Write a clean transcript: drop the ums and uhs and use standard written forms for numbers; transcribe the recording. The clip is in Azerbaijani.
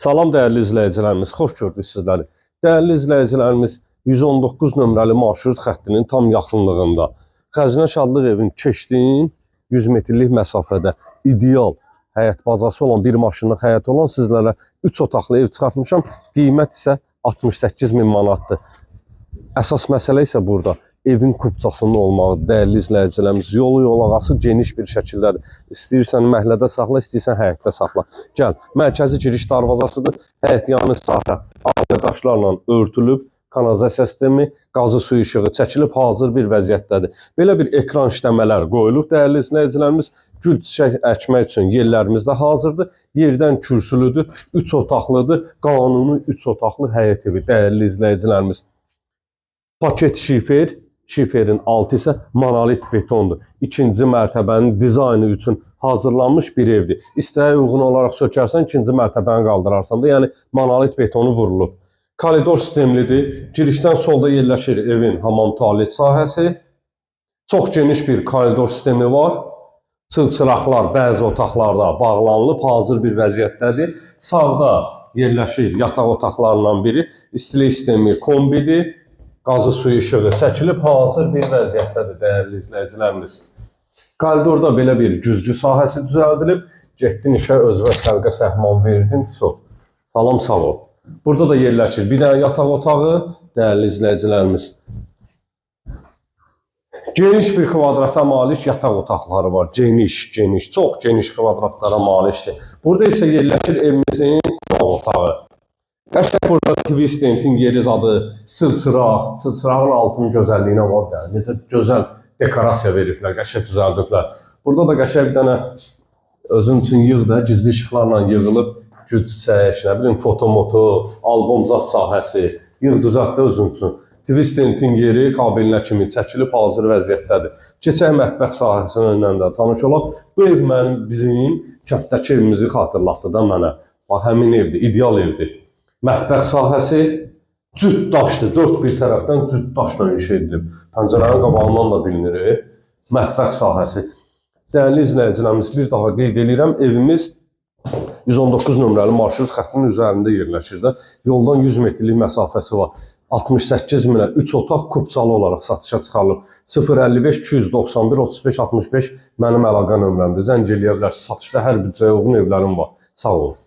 Salam dəyərli izləyicilərimiz, xoş gördük sizləri. Dəyərli izləyicilərimiz, 119 nömrəli marşrut xəttinin tam yaxınlığında Xəzinə Şadlıq evin keçdiyin 100 metrlik məsafədə ideal həyət bazası olan bir maşınlıq həyəti olan sizlərə 3 otaqlı ev çıxartmışam. Qiymət isə 68 min manatdır. Əsas məsələ isə burada evin kupçasının olmağı, dəyərli izləyicilərimiz. Yolu yolağası geniş bir şəkildədir. İstəyirsən məhəllədə saxla, istəyirsən həyətdə saxla. Gəl, mərkəzi giriş darvazasıdır. Həyət yanı sahə ağ daşlarla örtülüb, kanalizasiya sistemi, qazı su işığı çəkilib hazır bir vəziyyətdədir. Belə bir ekran işləmələr qoyulub. Dəyərli izləyicilərimiz, gül çiçək əkmək üçün yerlərimiz də hazırdır. Yerdən kürsülüdür, 3 otaqlıdır, qanuni 3 otaqlı həyət evi. Dəyərli izləyicilərimiz, paket şifer, şiferin altı isə monolit betondur. İkinci mərtəbənin dizaynı üçün hazırlanmış bir evdir. İstəyə uyğun olaraq sökərsən, ikinci mərtəbəni qaldırarsan da, yəni monolit betonu vurulub. Koridor sistemlidir. Girişdən solda yerləşir evin hamam tualet sahəsi. Çox geniş bir koridor sistemi var. Çılçıraqlar bəzi otaqlarda bağlanılıb, hazır bir vəziyyətdədir. Sağda yerləşir yataq otaqlarından biri. İstilik sistemi kombidir. Qazı suyu işığı çəkilib, hazır bir vəziyyətdədir dəyərli izləyicilərimiz. Koridorda belə bir güzgü sahəsi düzəldilib. Getdin işə, özünə səlqə səhman verdin. Salam, sağ ol. Burada da yerləşir bir dənə yataq otağı, dəyərli izləyicilərimiz. Geniş bir kvadrata malik yataq otaqları var. Geniş, çox geniş kvadratlara malikdir. Burada isə yerləşir evimizin qonaq otağı. Qəşəng burada TV stentin yeri zadı, çılçıraq, çılçırağın altının gözəlliyinə var da, necə gözəl dekorasiya veriblər, qəşəng düzəldiblər. Burada da qəşəng bir dənə özün üçün yığ da, gizli işıqlarla yığılıb, gül çiçək, nə bilim, fotomoto, albom zat sahəsi, yığ düzəltdə özün üçün. TV stentin yeri kabinlə kimi çəkilib, hazır vəziyyətdədir. Keçək mətbəx sahəsinin önündən də tanış olaq. Bu ev bizim kənddəki evimizi xatırlatdı da mənə. Bax, həmin evdir, ideal evdir. Mətbəx sahəsi cüt daşdır, dörd bir tərəfdən cüt daşla inşa edilib. Pəncərənin qabağından da bilinir. Mətbəx sahəsi. Dəyərli izləyicilərimiz, bir daha qeyd edirəm, evimiz 119 nömrəli marşrut xəttinin üzərində yerləşir də. Yoldan 100 metrlik məsafəsi var. 68 minə 3 otaq kupçalı olaraq satışa çıxarılıb. 055 291 35 65 mənim əlaqə nömrəmdir. Zəng eləyə bilərsiniz. Satışda hər büdcəyə uyğun evlərim var. Sağ olun.